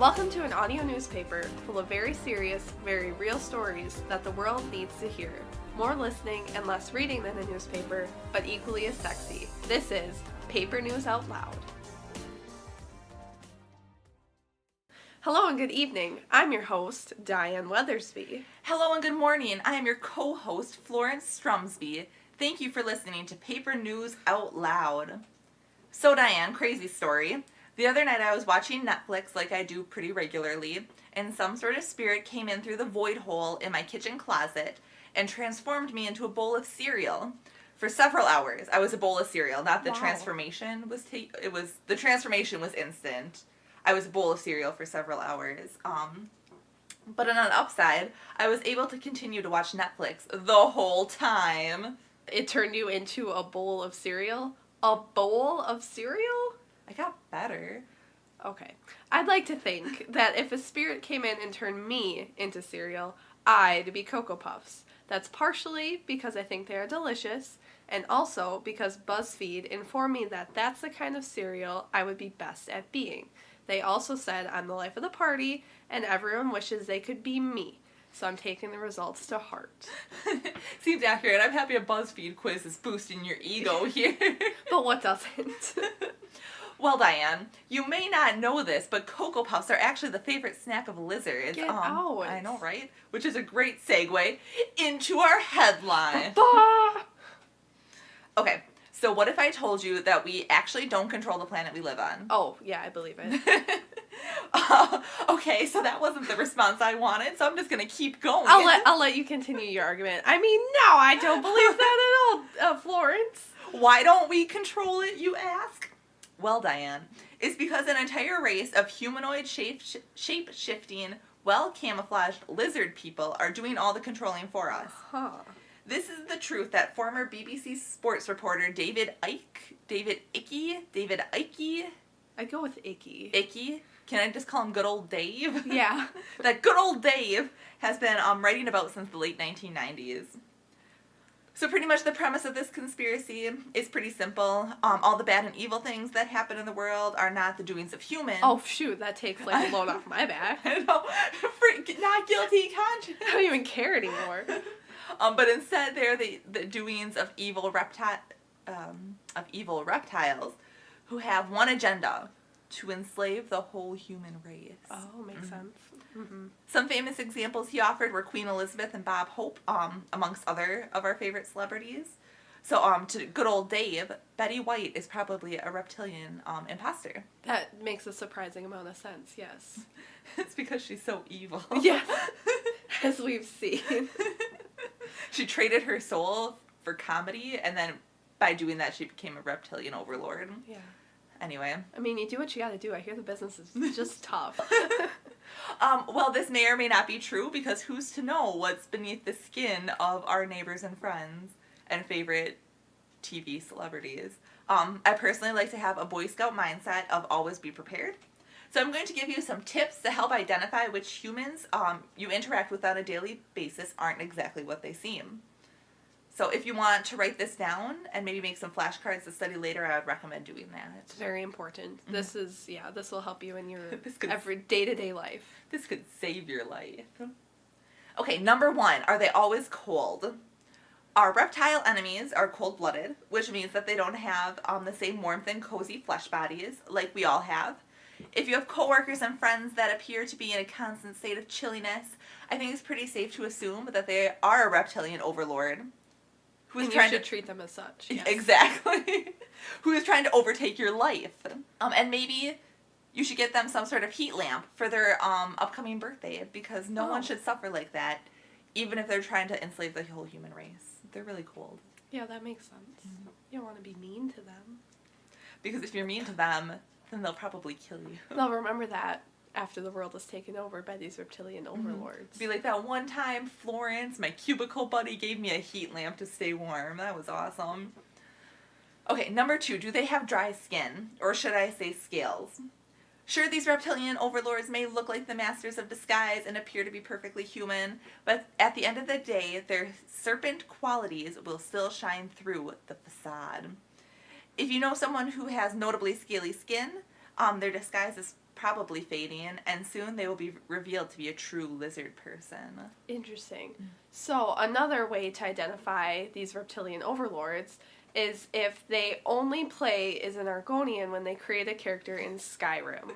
Welcome to an audio newspaper full of very serious, very real stories that the world needs to hear. More listening and less reading than a newspaper, but equally as sexy. This is Paper News Out Loud. Hello and good evening. I'm your host, Diane Weathersby. Hello and good morning. I am your co-host, Florence Strumsby. Thank you for listening to Paper News Out Loud. So Diane, crazy story. The other night I was watching Netflix like I do pretty regularly, and some sort of spirit came in through the void hole in my kitchen closet and transformed me into a bowl of cereal. For several hours, I was a bowl of cereal. Not the transformation was the transformation was instant. I was a bowl of cereal for several hours. But on an upside, I was able to continue to watch Netflix the whole time. It turned you into a bowl of cereal? A bowl of cereal? I got better. Okay. I'd like to think that if a spirit came in and turned me into cereal, I'd be Cocoa Puffs. That's partially because I think they are delicious, and also because BuzzFeed informed me that that's the kind of cereal I would be best at being. They also said I'm the life of the party, and everyone wishes they could be me. So I'm taking the results to heart. Seems accurate. I'm happy a BuzzFeed quiz is boosting your ego here. But what doesn't? Well, Diane, you may not know this, but Cocoa Puffs are actually the favorite snack of lizards. Get out. I know, right? Which is a great segue into our headline. Okay, so what if I told you that we actually don't control the planet we live on? Oh, yeah, I believe it. Okay, so that wasn't the response I wanted, so I'm just gonna keep going. I'll let you continue your argument. I mean, no, I don't believe that at all, Florence. Why don't we control it, you ask? Well, Diane, it's because an entire race of humanoid shape-shifting, well-camouflaged lizard people are doing all the controlling for us. Huh. This is the truth that former BBC sports reporter David Icke? I'd go with Icky. Icky? Can I just call him good old Dave? Yeah. That good old Dave has been writing about since the late 1990s. So pretty much the premise of this conspiracy is pretty simple. All the bad and evil things that happen in the world are not the doings of humans. Oh, shoot, that takes like a load off my back. I know. Not guilty conscience. I don't even care anymore. But instead they're the doings of evil reptiles who have one agenda: to enslave the whole human race. Oh, makes sense. Mm-hmm. Some famous examples he offered were Queen Elizabeth and Bob Hope, amongst other of our favorite celebrities. So, to good old Dave, Betty White is probably a reptilian imposter. That makes a surprising amount of sense, yes. It's because she's so evil. Yes, as we've seen. She traded her soul for comedy, and then by doing that, she became a reptilian overlord. Yeah. Anyway. I mean, you do what you gotta do. I hear the business is just tough. Well, this may or may not be true, because who's to know what's beneath the skin of our neighbors and friends and favorite TV celebrities. I personally like to have a Boy Scout mindset of always be prepared. So I'm going to give you some tips to help identify which humans you interact with on a daily basis aren't exactly what they seem. So if you want to write this down and maybe make some flashcards to study later, I would recommend doing that. It's very important. Mm-hmm. This will help you in your every day-to-day life. This could save your life. Okay, number 1, are they always cold? Our reptile enemies are cold-blooded, which means that they don't have the same warmth and cozy flesh bodies like we all have. If you have coworkers and friends that appear to be in a constant state of chilliness, I think it's pretty safe to assume that they are a reptilian overlord. You should treat them as such. Yes. Exactly. Who is trying to overtake your life. And maybe you should get them some sort of heat lamp for their upcoming birthday, because no one should suffer like that, even if they're trying to enslave the whole human race. They're really cold. Yeah, that makes sense. Mm-hmm. You don't want to be mean to them. Because if you're mean to them, then they'll probably kill you. They'll remember that after the world is taken over by these reptilian overlords. Be like that one time Florence, my cubicle buddy, gave me a heat lamp to stay warm. That was awesome. Okay, number 2, do they have dry skin? Or should I say scales? Sure, these reptilian overlords may look like the masters of disguise and appear to be perfectly human, but at the end of the day, their serpent qualities will still shine through the facade. If you know someone who has notably scaly skin, their disguise is probably fading, and soon they will be revealed to be a true lizard person. Interesting. So another way to identify these reptilian overlords is if they only play as an Argonian when they create a character in Skyrim.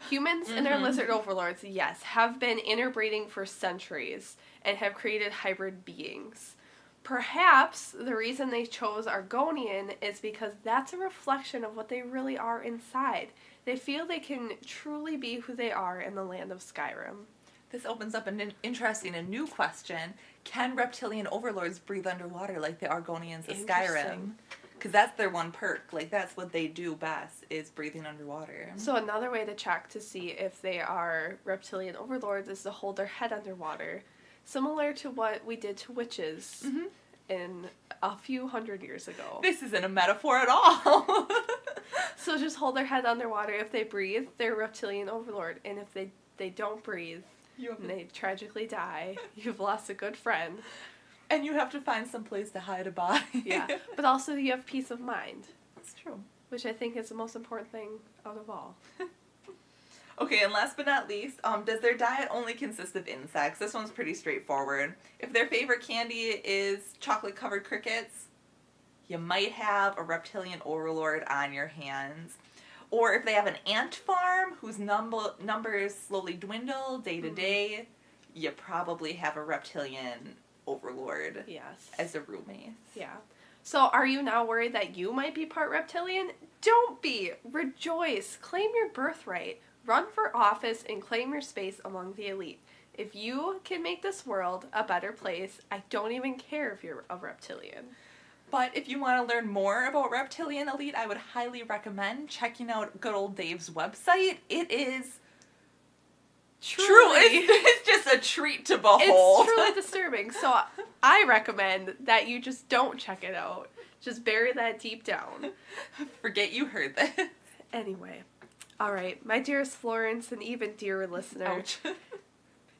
Humans and their lizard overlords, yes, have been interbreeding for centuries and have created hybrid beings. Perhaps the reason they chose Argonian is because that's a reflection of what they really are inside. They feel they can truly be who they are in the land of Skyrim. This opens up an interesting and new question. Can reptilian overlords breathe underwater like the Argonians of Skyrim? Because that's their one perk. Like, that's what they do best, is breathing underwater. So another way to check to see if they are reptilian overlords is to hold their head underwater. Similar to what we did to witches in a few hundred years ago. This isn't a metaphor at all. So just hold their head underwater. If they breathe, they're reptilian overlord. And if they don't breathe, and they tragically die, you've lost a good friend. And you have to find some place to hide a body. Yeah, but also you have peace of mind. That's true. Which I think is the most important thing out of all. Okay, and last but not least, does their diet only consist of insects? This one's pretty straightforward. If their favorite candy is chocolate-covered crickets, you might have a reptilian overlord on your hands. Or if they have an ant farm whose numbers slowly dwindle day to day, you probably have a reptilian overlord as a roommate. Yeah. So are you now worried that you might be part reptilian? Don't be. Rejoice. Claim your birthright. Run for office and claim your space among the elite. If you can make this world a better place, I don't even care if you're a reptilian. But if you want to learn more about Reptilian Elite, I would highly recommend checking out good old Dave's website. It is truly, it's just a treat to behold. It's truly disturbing. So I recommend that you just don't check it out. Just bury that deep down. Forget you heard this. Anyway. All right, my dearest Florence and even dearer listener. Ouch.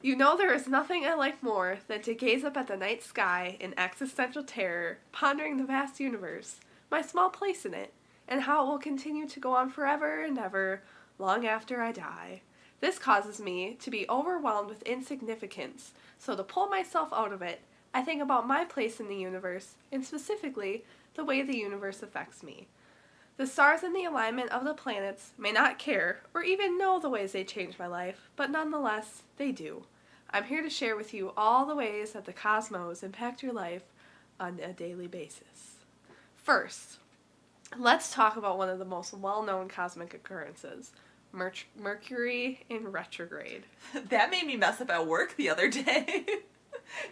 You know there is nothing I like more than to gaze up at the night sky in existential terror, pondering the vast universe, my small place in it, and how it will continue to go on forever and ever, long after I die. This causes me to be overwhelmed with insignificance, so to pull myself out of it, I think about my place in the universe, and specifically, the way the universe affects me. The stars in the alignment of the planets may not care or even know the ways they change my life, but nonetheless, they do. I'm here to share with you all the ways that the cosmos impact your life on a daily basis. First, let's talk about one of the most well-known cosmic occurrences, Mercury in retrograde. That made me mess up at work the other day.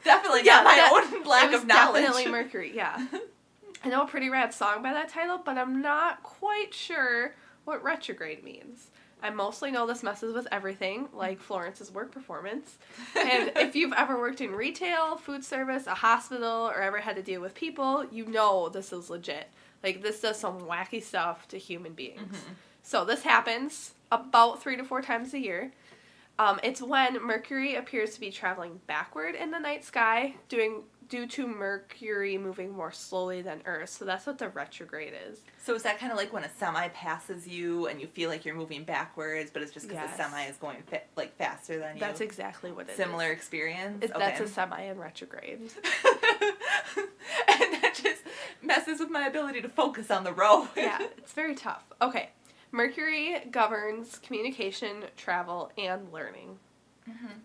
Definitely not my own lack of knowledge. Definitely Mercury, yeah. I know a pretty rad song by that title, but I'm not quite sure what retrograde means. I mostly know this messes with everything, like Florence's work performance. And if you've ever worked in retail, food service, a hospital, or ever had to deal with people, you know this is legit. Like, this does some wacky stuff to human beings. So this happens about 3 to 4 times a year. It's when Mercury appears to be traveling backward in the night sky, due to Mercury moving more slowly than Earth. So that's what the retrograde is. So is that kind of like when a semi passes you and you feel like you're moving backwards, but it's just because the semi is going faster than you? That's exactly what it is. Similar experience? That's a semi in retrograde. And that just messes with my ability to focus on the road. Yeah, it's very tough. Okay. Mercury governs communication, travel, and learning.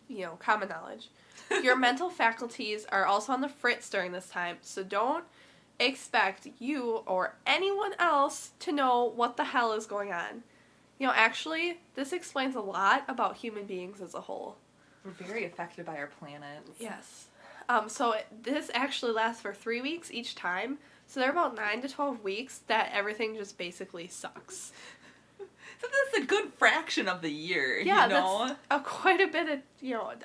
You know, common knowledge. Your mental faculties are also on the fritz during this time, so don't expect you or anyone else to know what the hell is going on. You know, actually, this explains a lot about human beings as a whole. We're very affected by our planets. Yes. So this actually lasts for 3 weeks each time, so there are about 9 to 12 weeks that everything just basically sucks. So that's a good fraction of the year, yeah, you know? That's quite a bit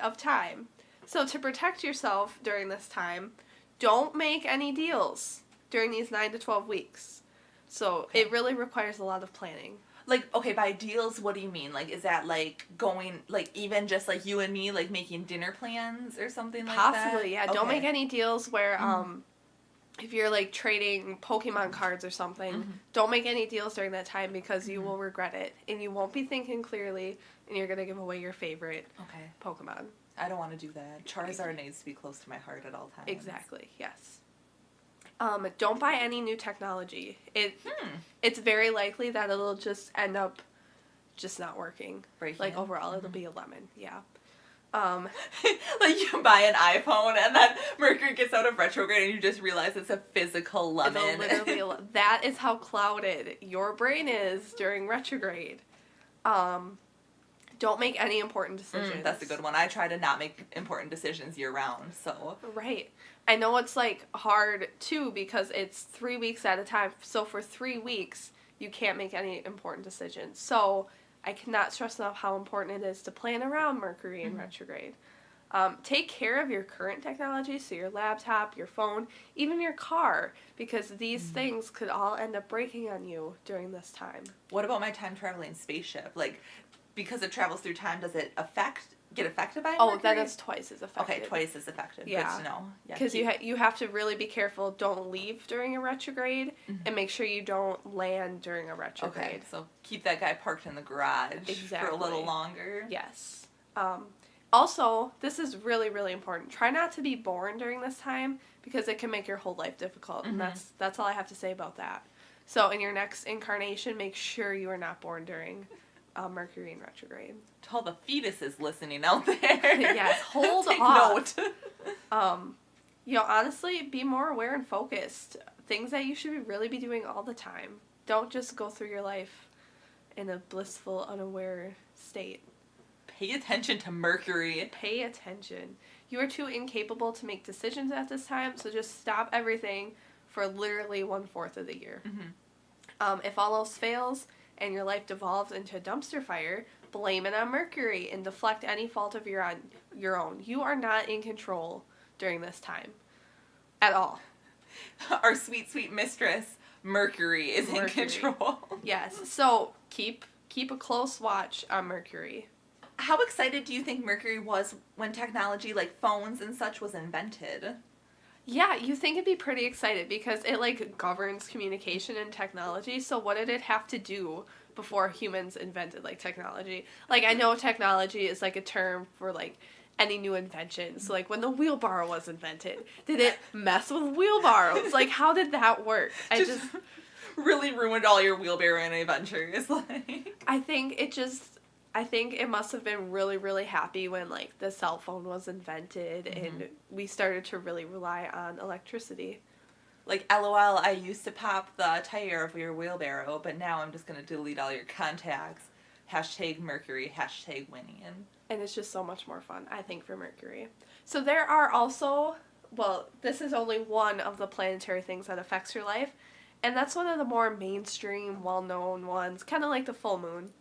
of time. So to protect yourself during this time, don't make any deals during these 9 to 12 weeks. So it really requires a lot of planning. Like, okay, by deals, what do you mean? Like, is that like going, like even just like you and me, like making dinner plans or something like that? Possibly, yeah. Okay. Don't make any deals where, if you're, like, trading Pokemon cards or something, don't make any deals during that time because you will regret it. And you won't be thinking clearly, and you're going to give away your favorite Pokemon. I don't want to do that. Charizard needs to be close to my heart at all times. Exactly, yes. Don't buy any new technology. It's very likely that it'll just end up just not working. Like, overall, it'll be a lemon, yeah. Like, you buy an iPhone and then Mercury gets out of retrograde and you just realize it's a physical lemon. It'll literally that is how clouded your brain is during retrograde. Don't make any important decisions. That's a good one. I try to not make important decisions year round, so. Right. I know it's, like, hard, too, because it's 3 weeks at a time. So for 3 weeks, you can't make any important decisions. So I cannot stress enough how important it is to plan around Mercury in retrograde. Take care of your current technology, so your laptop, your phone, even your car, because these things could all end up breaking on you during this time. What about my time-traveling spaceship? Like, because it travels through time, does it get affected by Mercury? Oh, then it's twice as effective. Okay, twice as effective. Yeah. Good to know. Because you have to really be careful. Don't leave during a retrograde, and make sure you don't land during a retrograde. Okay, so keep that guy parked in the garage for a little longer. Yes. Also, this is really, really important. Try not to be born during this time because it can make your whole life difficult, and that's all I have to say about that. So in your next incarnation, make sure you are not born during Mercury in retrograde. To all the fetuses listening out there. Yes, hold Take off. note. Honestly, be more aware and focused. Things that you should really be doing all the time. Don't just go through your life in a blissful, unaware state. Pay attention to Mercury. Pay attention. You are too incapable to make decisions at this time, so just stop everything for literally 1/4 of the year. If all else fails and your life devolves into a dumpster fire, blame it on Mercury and deflect any fault of your own. You are not in control during this time. At all. Our sweet, sweet mistress, Mercury, is in control. Yes. So keep a close watch on Mercury. How excited do you think Mercury was when technology like phones and such was invented? Yeah, you think it'd be pretty excited because it, like, governs communication and technology. So what did it have to do before humans invented, like, technology? Like, I know technology is, like, a term for, like, any new invention. So, like, when the wheelbarrow was invented, did it mess with wheelbarrows? Like, how did that work? I just really ruined all your wheelbarrow adventures. Like, I think it must have been really, really happy when, like, the cell phone was invented and we started to really rely on electricity. Like, LOL, I used to pop the tire of your wheelbarrow, but now I'm just going to delete all your contacts. #Mercury, #winning. And it's just so much more fun, I think, for Mercury. So there are also, well, this is only one of the planetary things that affects your life, and that's one of the more mainstream, well-known ones, kind of like the full moon.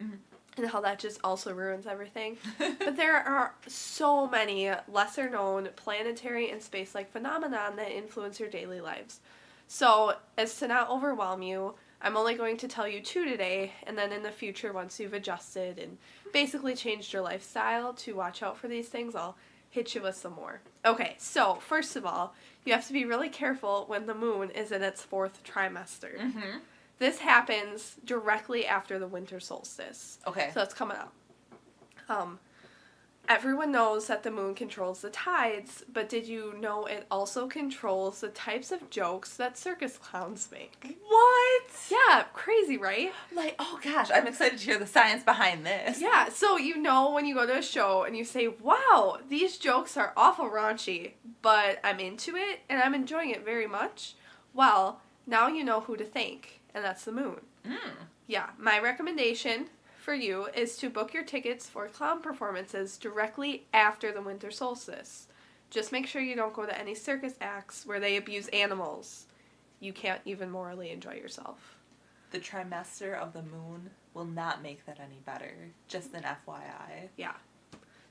And how that just also ruins everything. But there are so many lesser-known planetary and space-like phenomenon that influence your daily lives. So, as to not overwhelm you, I'm only going to tell you 2 today, and then in the future, once you've adjusted and basically changed your lifestyle to watch out for these things, I'll hit you with some more. Okay, so, first of all, you have to be really careful when the moon is in its 4th trimester. This happens directly after the winter solstice. Okay. So it's coming up. Everyone knows that the moon controls the tides, but did you know it also controls the types of jokes that circus clowns make? What? Yeah, crazy, right? Like, oh gosh, I'm excited to hear the science behind this. Yeah, so you know when you go to a show and you say, wow, these jokes are awful raunchy, but I'm into it and I'm enjoying it very much. Well, now you know who to thank, and that's the moon. Yeah, my recommendation for you is to book your tickets for clown performances directly after the winter solstice. Just make sure you don't go to any circus acts where they abuse animals. You can't even morally enjoy yourself. The trimester of the moon will not make that any better. Just an FYI. Yeah.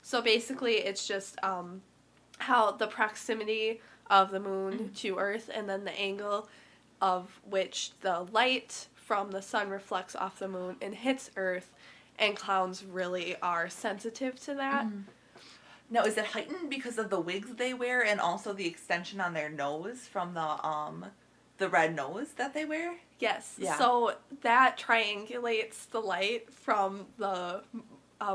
So basically it's just how the proximity of the moon to Earth and then the angle of which the light from the sun reflects off the moon and hits Earth, and clowns really are sensitive to that. Now, is it heightened because of the wigs they wear and also the extension on their nose from the red nose that they wear? Yes. Yeah. So that triangulates the light from the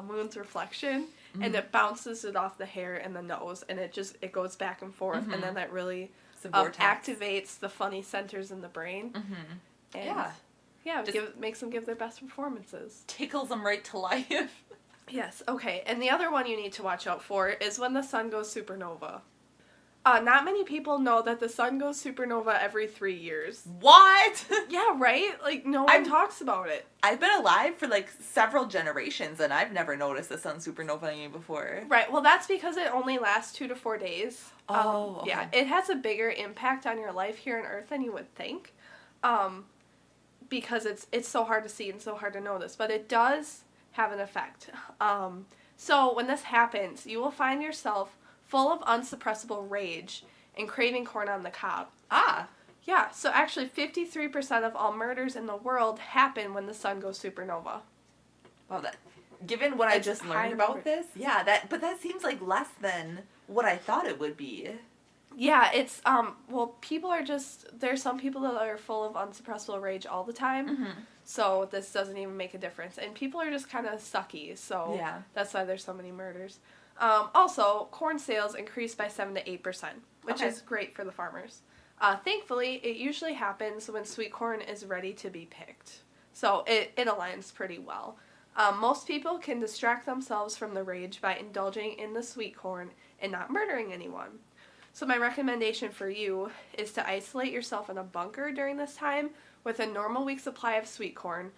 moon's reflection, and it bounces it off the hair and the nose, and it goes back and forth, and then that really activates the funny centers in the brain. And makes them give their best performances. Tickles them right to life. Yes, okay. And the other one you need to watch out for is when the sun goes supernova. Not many people know that the sun goes supernova every 3 years. What? Yeah, right? Like, no one talks about it. I've been alive for, like, several generations, and I've never noticed the sun supernovaing before. Right, well, that's because it only lasts 2 to 4 days. Okay. Yeah, it has a bigger impact on your life here on Earth than you would think. Because it's so hard to see and so hard to notice. But it does have an effect. So when this happens, you will find yourself full of unsuppressible rage and craving corn on the cob. Ah. Yeah, so actually 53% of all murders in the world happen when the sun goes supernova. Wow, given what I just learned about this, but that seems like less than what I thought it would be. Yeah, it's, people are there's some people that are full of unsuppressible rage all the time, so this doesn't even make a difference. And people are just kind of sucky, so that's why there's so many murders. Also, corn sales increased by 7 to 8%, which is great for the farmers. Thankfully, it usually happens when sweet corn is ready to be picked. So it aligns pretty well. Most people can distract themselves from the rage by indulging in the sweet corn and not murdering anyone. So my recommendation for you is to isolate yourself in a bunker during this time with a normal week supply of sweet corn.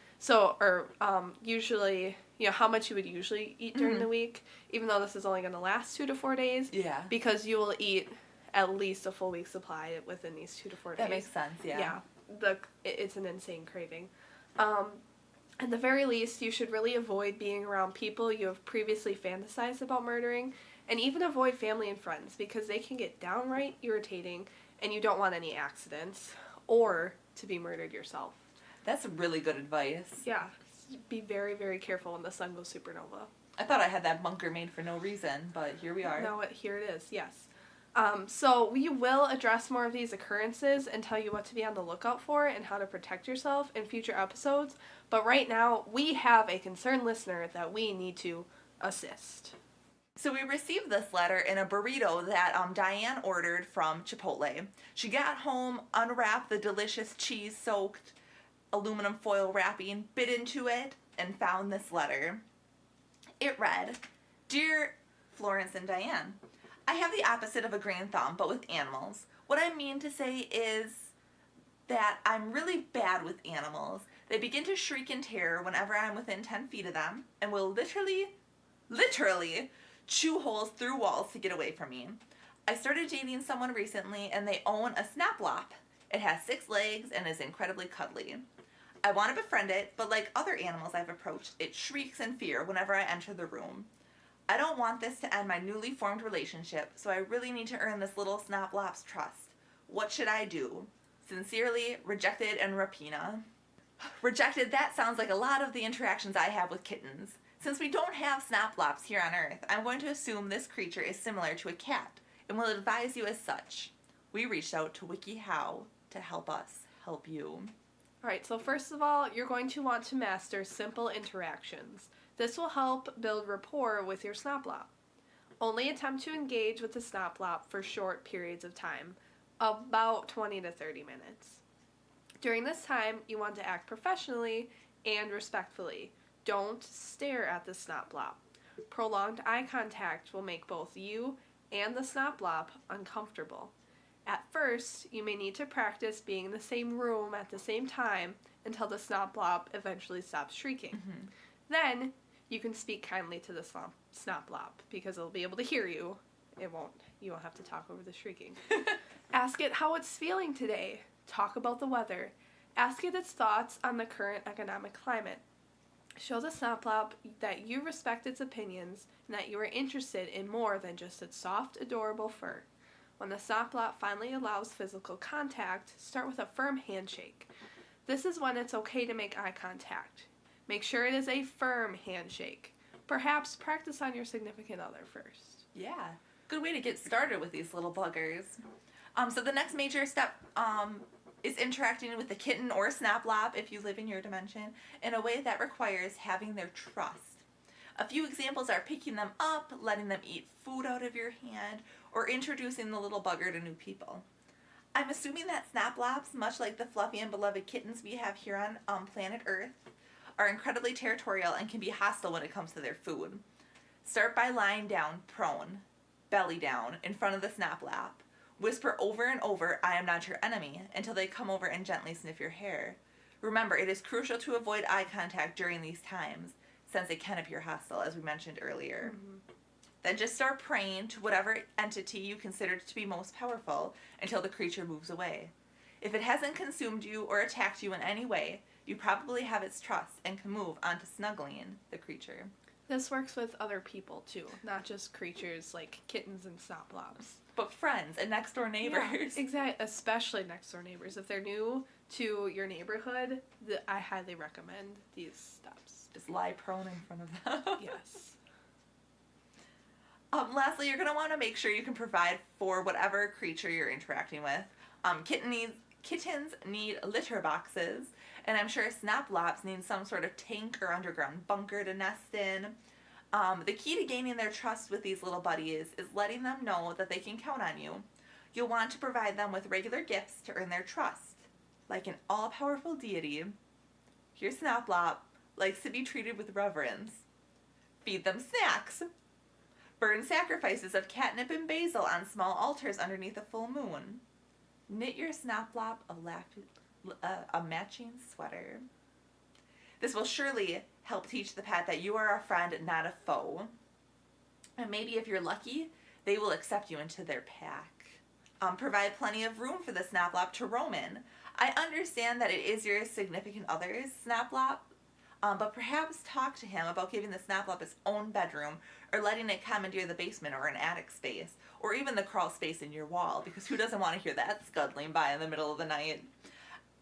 Usually, how much you would usually eat during the week, even though this is only going to last 2 to 4 days. Yeah. Because you will eat at least a full week supply within these 2 to 4 days. That makes sense, yeah. Yeah. It's an insane craving. At the very least, you should really avoid being around people you have previously fantasized about murdering, and even avoid family and friends, because they can get downright irritating, and you don't want any accidents, or to be murdered yourself. That's really good advice. Yeah. Be very, very careful when the sun goes supernova. I thought I had that bunker made for no reason, but here we are. No, here it is, yes. So we will address more of these occurrences and tell you what to be on the lookout for and how to protect yourself in future episodes. But right now, we have a concerned listener that we need to assist. So we received this letter in a burrito that Diane ordered from Chipotle. She got home, unwrapped the delicious cheese-soaked aluminum foil wrapping, bit into it, and found this letter. It read, "Dear Florence and Diane, I have the opposite of a green thumb, but with animals. What I mean to say is that I'm really bad with animals. They begin to shriek in terror whenever I'm within 10 feet of them, and will literally chew holes through walls to get away from me. I started dating someone recently, and they own a Snoplop. It has 6 legs and is incredibly cuddly. I want to befriend it, but like other animals I've approached, it shrieks in fear whenever I enter the room. I don't want this to end my newly formed relationship, so I really need to earn this little Snoplop's trust. What should I do? Sincerely, Rejected and Rapina." Rejected, that sounds like a lot of the interactions I have with kittens. Since we don't have Snoplops here on Earth, I'm going to assume this creature is similar to a cat, and will advise you as such. We reached out to WikiHow to help us help you. Alright, so first of all, you're going to want to master simple interactions. This will help build rapport with your Snoplop. Only attempt to engage with the Snoplop for short periods of time, about 20 to 30 minutes. During this time, you want to act professionally and respectfully. Don't stare at the Snoplop. Prolonged eye contact will make both you and the Snoplop uncomfortable. At first, you may need to practice being in the same room at the same time until the Snoplop eventually stops shrieking. Then, you can speak kindly to the Snoplop because it'll be able to hear you. You won't have to talk over the shrieking. Ask it how it's feeling today. Talk about the weather. Ask it its thoughts on the current economic climate. Show the Snoplop that you respect its opinions and that you are interested in more than just its soft, adorable fur. When the Snoplop finally allows physical contact, start with a firm handshake. This is when it's okay to make eye contact. Make sure it is a firm handshake. Perhaps practice on your significant other first. Yeah. Good way to get started with these little buggers. So the next major step is interacting with the kitten or Snoplop, if you live in your dimension, in a way that requires having their trust. A few examples are picking them up, letting them eat food out of your hand, or introducing the little bugger to new people. I'm assuming that Snoplops, much like the fluffy and beloved kittens we have here on planet Earth, are incredibly territorial and can be hostile when it comes to their food. Start by lying down, prone, belly down, in front of the Snoplop. Whisper over and over, "I am not your enemy," until they come over and gently sniff your hair. Remember, it is crucial to avoid eye contact during these times, since it can appear hostile, as we mentioned earlier. Mm-hmm. Then just start praying to whatever entity you consider to be most powerful until the creature moves away. If it hasn't consumed you or attacked you in any way, you probably have its trust and can move on to snuggling the creature. This works with other people, too, not just creatures like kittens and Snoplops. But friends and next-door neighbors. Yeah, exactly, especially next-door neighbors. If they're new to your neighborhood, I highly recommend these steps. Just lie prone in front of them. Yes. Lastly, you're going to want to make sure you can provide for whatever creature you're interacting with. Kittens need litter boxes, and I'm sure Snoplops need some sort of tank or underground bunker to nest in. The key to gaining their trust with these little buddies is letting them know that they can count on you. You'll want to provide them with regular gifts to earn their trust. Like an all-powerful deity, your Snoplop likes to be treated with reverence. Feed them snacks. Burn sacrifices of catnip and basil on small altars underneath a full moon. Knit your Snoplop a matching sweater. This will surely help teach the pet that you are a friend, not a foe. And maybe if you're lucky, they will accept you into their pack. Provide plenty of room for the Snoplop to roam in. I understand that it is your significant other's Snoplop, but perhaps talk to him about giving the Snoplop its own bedroom, or letting it commandeer the basement or an attic space, or even the crawl space in your wall, because who doesn't want to hear that scuttling by in the middle of the night?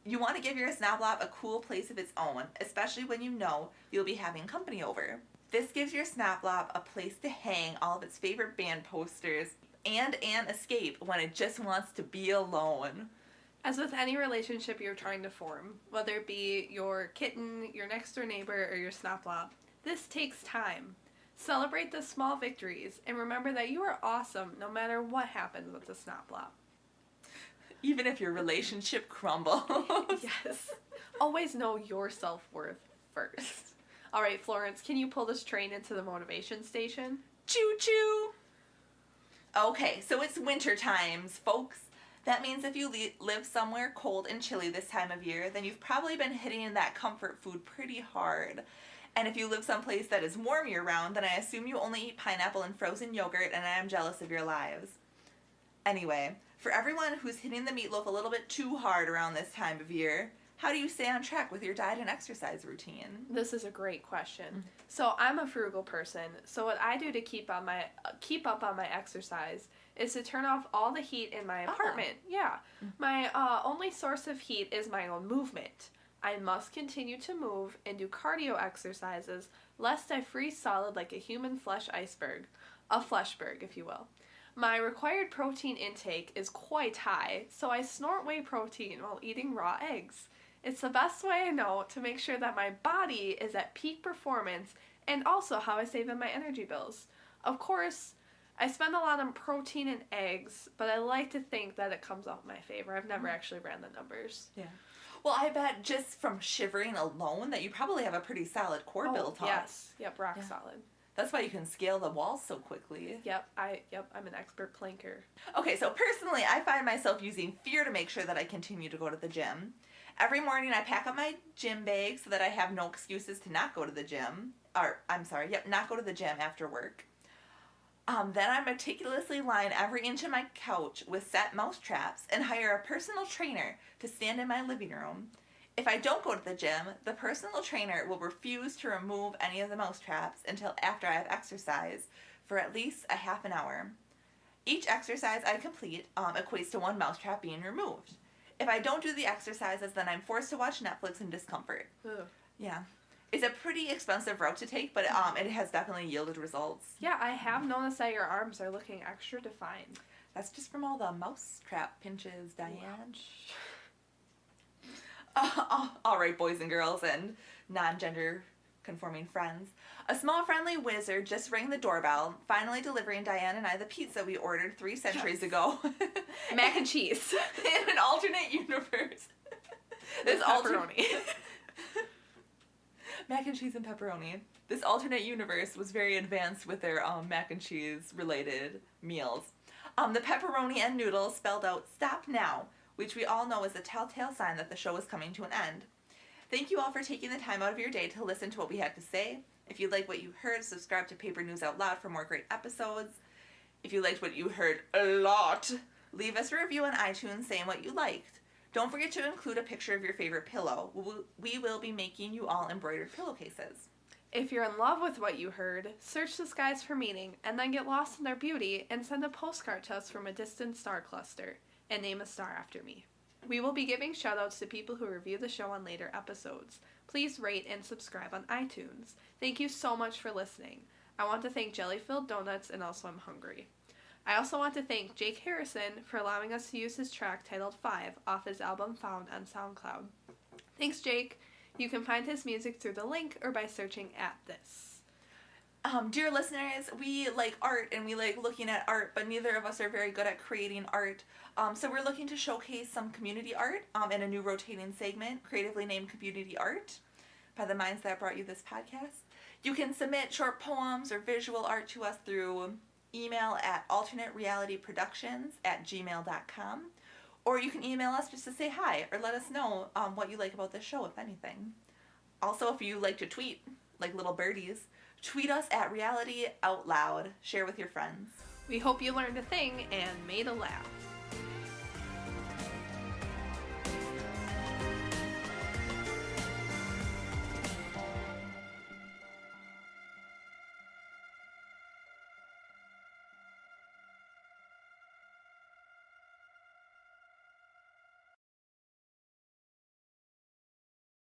You want to give your Snoplop a cool place of its own, especially when you know you'll be having company over. This gives your Snoplop a place to hang all of its favorite band posters and an escape when it just wants to be alone. As with any relationship you're trying to form, whether it be your kitten, your next door neighbor, or your Snoplop, this takes time. Celebrate the small victories and remember that you are awesome no matter what happens with the Snoplop. Even if your relationship crumbles. Yes. Always know your self-worth first. All right, Florence, can you pull this train into the motivation station? Choo-choo! Okay, so it's winter times, folks. That means if you live somewhere cold and chilly this time of year, then you've probably been hitting that comfort food pretty hard. And if you live someplace that is warm year-round, then I assume you only eat pineapple and frozen yogurt, and I am jealous of your lives. Anyway, for everyone who's hitting the meatloaf a little bit too hard around this time of year, how do you stay on track with your diet and exercise routine? This is a great question. So I'm a frugal person, so what I do to keep up on my exercise is to turn off all the heat in my apartment. Yeah. My only source of heat is my own movement. I must continue to move and do cardio exercises lest I freeze solid like a human flesh iceberg. A fleshberg, if you will. My required protein intake is quite high, so I snort whey protein while eating raw eggs. It's the best way I know to make sure that my body is at peak performance and also how I save in my energy bills. Of course, I spend a lot on protein and eggs, but I like to think that it comes out in my favor. I've never actually ran the numbers. Yeah. Well, I bet just from shivering alone that you probably have a pretty solid core built up. Yes. Yep, rock solid. That's why you can scale the walls so quickly. Yep, I'm an expert planker. Okay, so personally, I find myself using fear to make sure that I continue to go to the gym. Every morning I pack up my gym bag so that I have no excuses to not go to the gym. Not go to the gym after work. Then I meticulously line every inch of my couch with set mouse traps and hire a personal trainer to stand in my living room. If I don't go to the gym, the personal trainer will refuse to remove any of the mouse traps until after I have exercised for at least a half an hour. Each exercise I complete equates to one mouse trap being removed. If I don't do the exercises, then I'm forced to watch Netflix in discomfort. Ugh. Yeah. It's a pretty expensive route to take, but it has definitely yielded results. Yeah, I have noticed that your arms are looking extra defined. That's just from all the mousetrap pinches, Diane. All right, boys and girls and non-gender conforming friends. A small friendly wizard just rang the doorbell, finally delivering Diane and I the pizza we ordered 3 centuries ago. Mac and cheese. In an alternate universe. This pepperoni. Mac and cheese and pepperoni. This alternate universe was very advanced with their mac and cheese related meals. The pepperoni and noodles spelled out "Stop Now," which we all know is a telltale sign that the show is coming to an end. Thank you all for taking the time out of your day to listen to what we had to say. If you like what you heard, subscribe to Paper News Out Loud for more great episodes. If you liked what you heard a lot, leave us a review on iTunes saying what you liked. Don't forget to include a picture of your favorite pillow. We will be making you all embroidered pillowcases. If you're in love with what you heard, search the skies for meaning and then get lost in their beauty and send a postcard to us from a distant star cluster and name a star after me. We will be giving shoutouts to people who review the show on later episodes. Please rate and subscribe on iTunes. Thank you so much for listening. I want to thank Jelly-Filled Donuts and Also I'm Hungry. I also want to thank Jake Harrison for allowing us to use his track titled 5 off his album Found on SoundCloud. Thanks, Jake. You can find his music through the link or by searching at this. Dear listeners, we like art and we like looking at art, but neither of us are very good at creating art. So we're looking to showcase some community art in a new rotating segment, creatively named Community Art, by the minds that brought you this podcast. You can submit short poems or visual art to us through email at alternaterealityproductions@gmail.com. Or you can email us just to say hi or let us know what you like about this show, if anything. Also, if you like to tweet, like little birdies, tweet us at Reality Out Loud. Share with your friends. We hope you learned a thing and made a laugh.